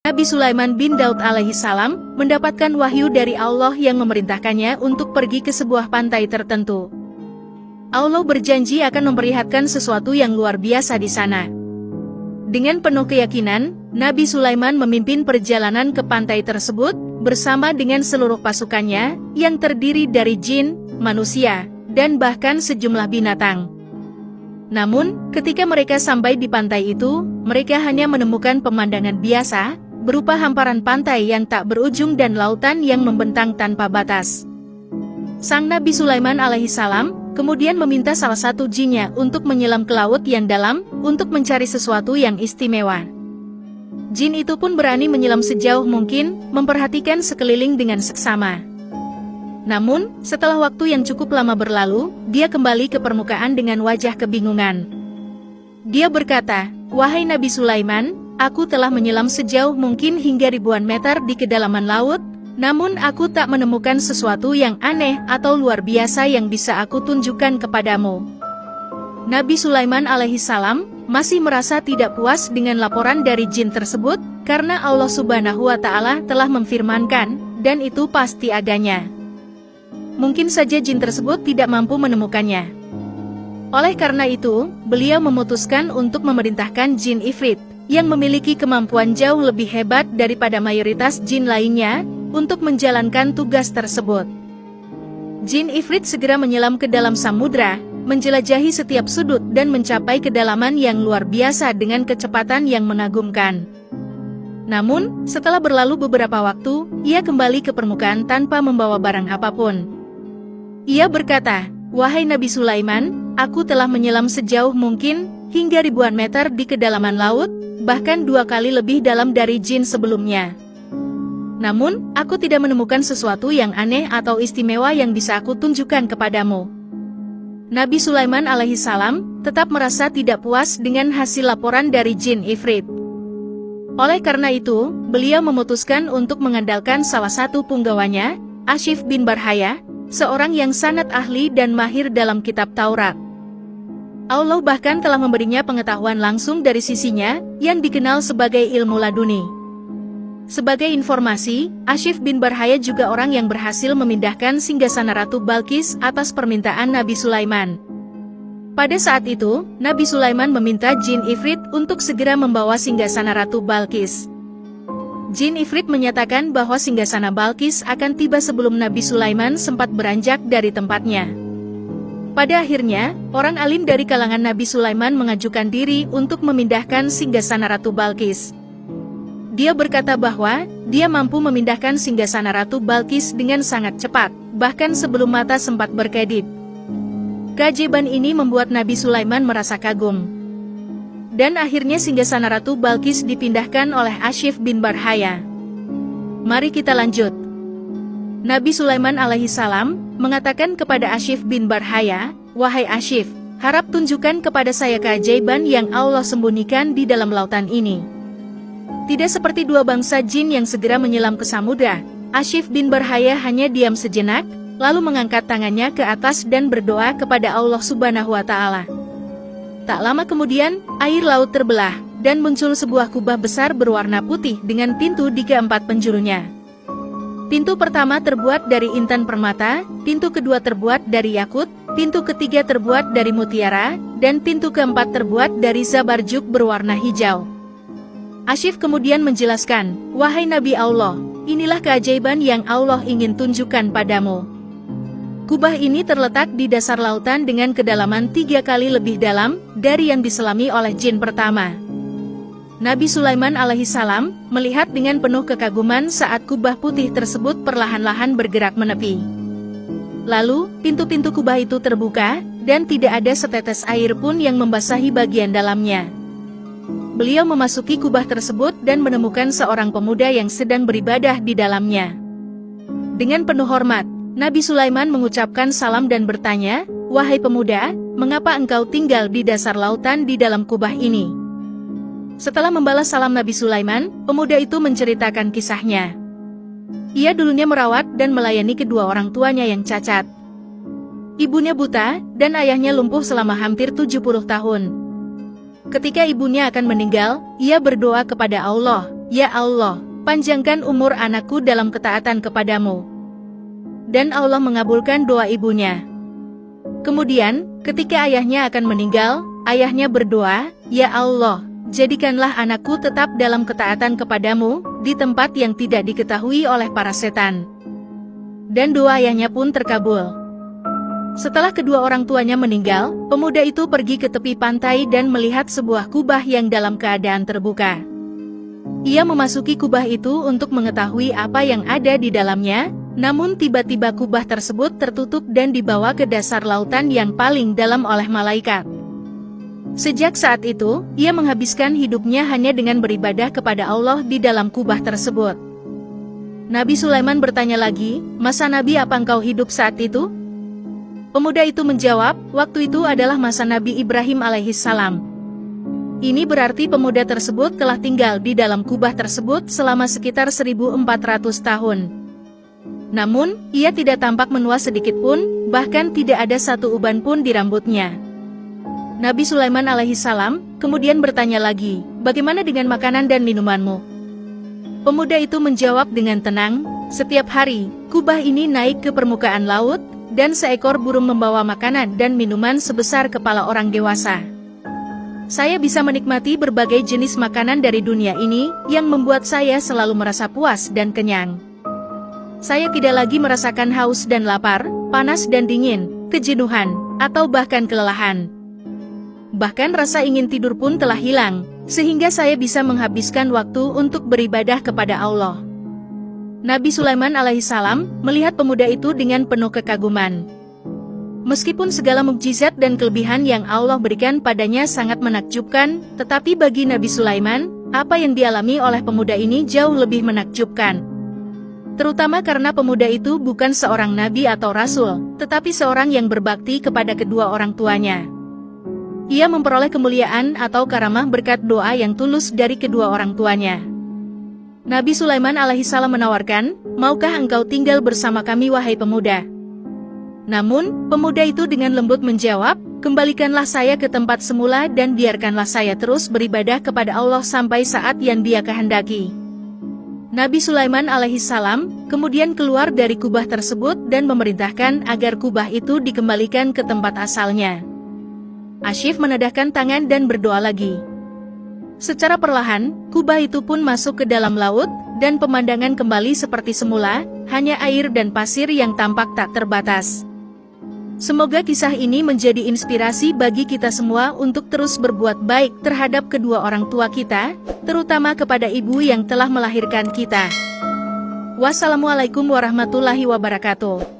Nabi Sulaiman bin Daud alaihi salam mendapatkan wahyu dari Allah yang memerintahkannya untuk pergi ke sebuah pantai tertentu. Allah berjanji akan memperlihatkan sesuatu yang luar biasa di sana. Dengan penuh keyakinan, Nabi Sulaiman memimpin perjalanan ke pantai tersebut bersama dengan seluruh pasukannya yang terdiri dari jin, manusia, dan bahkan sejumlah binatang. Namun, ketika mereka sampai di pantai itu, mereka hanya menemukan pemandangan biasa, berupa hamparan pantai yang tak berujung dan lautan yang membentang tanpa batas. Sang Nabi Sulaiman alaihissalam kemudian meminta salah satu jinnya untuk menyelam ke laut yang dalam, untuk mencari sesuatu yang istimewa. Jin itu pun berani menyelam sejauh mungkin, memperhatikan sekeliling dengan seksama. Namun, setelah waktu yang cukup lama berlalu, dia kembali ke permukaan dengan wajah kebingungan. Dia berkata, "Wahai Nabi Sulaiman, aku telah menyelam sejauh mungkin hingga ribuan meter di kedalaman laut, namun aku tak menemukan sesuatu yang aneh atau luar biasa yang bisa aku tunjukkan kepadamu." Nabi Sulaiman alaihissalam masih merasa tidak puas dengan laporan dari jin tersebut, karena Allah Subhanahu wa Ta'ala telah memfirmankan, dan itu pasti adanya. Mungkin saja jin tersebut tidak mampu menemukannya. Oleh karena itu, beliau memutuskan untuk memerintahkan jin Ifrit, yang memiliki kemampuan jauh lebih hebat daripada mayoritas jin lainnya, untuk menjalankan tugas tersebut. Jin Ifrit segera menyelam ke dalam samudra, menjelajahi setiap sudut dan mencapai kedalaman yang luar biasa dengan kecepatan yang mengagumkan. Namun, setelah berlalu beberapa waktu, ia kembali ke permukaan tanpa membawa barang apapun. Ia berkata, "Wahai Nabi Sulaiman, aku telah menyelam sejauh mungkin, hingga ribuan meter di kedalaman laut, bahkan 2 kali lebih dalam dari jin sebelumnya. Namun, aku tidak menemukan sesuatu yang aneh atau istimewa yang bisa aku tunjukkan kepadamu." Nabi Sulaiman alaihissalam tetap merasa tidak puas dengan hasil laporan dari jin Ifrit. Oleh karena itu, beliau memutuskan untuk mengandalkan salah satu punggawanya, Ashif bin Barhaya, seorang yang sangat ahli dan mahir dalam kitab Taurat. Allah bahkan telah memberinya pengetahuan langsung dari sisinya, yang dikenal sebagai ilmu laduni. Sebagai informasi, Ashif bin Barhaya juga orang yang berhasil memindahkan singgasana Ratu Balqis atas permintaan Nabi Sulaiman. Pada saat itu, Nabi Sulaiman meminta jin Ifrit untuk segera membawa singgasana Ratu Balqis. Jin Ifrit menyatakan bahwa singgasana Balqis akan tiba sebelum Nabi Sulaiman sempat beranjak dari tempatnya. Pada akhirnya, orang alim dari kalangan Nabi Sulaiman mengajukan diri untuk memindahkan singgasana Ratu Balqis. Dia berkata bahwa dia mampu memindahkan singgasana Ratu Balqis dengan sangat cepat, bahkan sebelum mata sempat berkedip. Keajaiban ini membuat Nabi Sulaiman merasa kagum. Dan akhirnya singgasana Ratu Balqis dipindahkan oleh Ashif bin Barhaya. Mari kita lanjut. Nabi Sulaiman alaihissalam mengatakan kepada Ashif bin Barhaya, "Wahai Ashif, harap tunjukkan kepada saya keajaiban yang Allah sembunyikan di dalam lautan ini." Tidak seperti dua bangsa jin yang segera menyelam ke samudra, Ashif bin Barhaya hanya diam sejenak, lalu mengangkat tangannya ke atas dan berdoa kepada Allah Subhanahu wa Ta'ala. Tak lama kemudian, air laut terbelah, dan muncul sebuah kubah besar berwarna putih dengan pintu di keempat penjurunya. Pintu pertama terbuat dari intan permata, pintu kedua terbuat dari yakut, pintu ketiga terbuat dari mutiara, dan pintu keempat terbuat dari zabarjuk berwarna hijau. Ashif kemudian menjelaskan, "Wahai Nabi Allah, inilah keajaiban yang Allah ingin tunjukkan padamu." Kubah ini terletak di dasar lautan dengan kedalaman 3 kali lebih dalam dari yang diselami oleh jin pertama. Nabi Sulaiman alaihissalam melihat dengan penuh kekaguman saat kubah putih tersebut perlahan-lahan bergerak menepi. Lalu, pintu-pintu kubah itu terbuka, dan tidak ada setetes air pun yang membasahi bagian dalamnya. Beliau memasuki kubah tersebut dan menemukan seorang pemuda yang sedang beribadah di dalamnya. Dengan penuh hormat, Nabi Sulaiman mengucapkan salam dan bertanya, "Wahai pemuda, mengapa engkau tinggal di dasar lautan di dalam kubah ini?" Setelah membalas salam Nabi Sulaiman, pemuda itu menceritakan kisahnya. Ia dulunya merawat dan melayani kedua orang tuanya yang cacat. Ibunya buta, dan ayahnya lumpuh selama hampir 70 tahun. Ketika ibunya akan meninggal, ia berdoa kepada Allah, "Ya Allah, panjangkan umur anakku dalam ketaatan kepadamu." Dan Allah mengabulkan doa ibunya. Kemudian, ketika ayahnya akan meninggal, ayahnya berdoa, "Ya Allah, jadikanlah anakku tetap dalam ketaatan kepadamu, di tempat yang tidak diketahui oleh para setan." Dan doa ayahnya pun terkabul. Setelah kedua orang tuanya meninggal, pemuda itu pergi ke tepi pantai dan melihat sebuah kubah yang dalam keadaan terbuka. Ia memasuki kubah itu untuk mengetahui apa yang ada di dalamnya, namun tiba-tiba kubah tersebut tertutup dan dibawa ke dasar lautan yang paling dalam oleh malaikat. Sejak saat itu, ia menghabiskan hidupnya hanya dengan beribadah kepada Allah di dalam kubah tersebut. Nabi Sulaiman bertanya lagi, "Masa Nabi apa engkau hidup saat itu?" Pemuda itu menjawab, "Waktu itu adalah masa Nabi Ibrahim alaihissalam." Ini berarti pemuda tersebut telah tinggal di dalam kubah tersebut selama sekitar 1400 tahun. Namun, ia tidak tampak menua sedikit pun, bahkan tidak ada satu uban pun di rambutnya. Nabi Sulaiman alaihissalam kemudian bertanya lagi, "Bagaimana dengan makanan dan minumanmu?" Pemuda itu menjawab dengan tenang, "Setiap hari, kubah ini naik ke permukaan laut, dan seekor burung membawa makanan dan minuman sebesar kepala orang dewasa. Saya bisa menikmati berbagai jenis makanan dari dunia ini, yang membuat saya selalu merasa puas dan kenyang. Saya tidak lagi merasakan haus dan lapar, panas dan dingin, kejenuhan, atau bahkan kelelahan. Bahkan rasa ingin tidur pun telah hilang, sehingga saya bisa menghabiskan waktu untuk beribadah kepada Allah." Nabi Sulaiman alaihissalam melihat pemuda itu dengan penuh kekaguman. Meskipun segala mukjizat dan kelebihan yang Allah berikan padanya sangat menakjubkan, tetapi bagi Nabi Sulaiman, apa yang dialami oleh pemuda ini jauh lebih menakjubkan. Terutama karena pemuda itu bukan seorang nabi atau rasul, tetapi seorang yang berbakti kepada kedua orang tuanya. Ia memperoleh kemuliaan atau karamah berkat doa yang tulus dari kedua orang tuanya. Nabi Sulaiman alaihissalam menawarkan, "Maukah engkau tinggal bersama kami wahai pemuda?" Namun, pemuda itu dengan lembut menjawab, "Kembalikanlah saya ke tempat semula dan biarkanlah saya terus beribadah kepada Allah sampai saat yang Dia kehendaki." Nabi Sulaiman alaihissalam kemudian keluar dari kubah tersebut dan memerintahkan agar kubah itu dikembalikan ke tempat asalnya. Asyif menadahkan tangan dan berdoa lagi. Secara perlahan, kubah itu pun masuk ke dalam laut, dan pemandangan kembali seperti semula, hanya air dan pasir yang tampak tak terbatas. Semoga kisah ini menjadi inspirasi bagi kita semua untuk terus berbuat baik terhadap kedua orang tua kita, terutama kepada ibu yang telah melahirkan kita. Wassalamualaikum warahmatullahi wabarakatuh.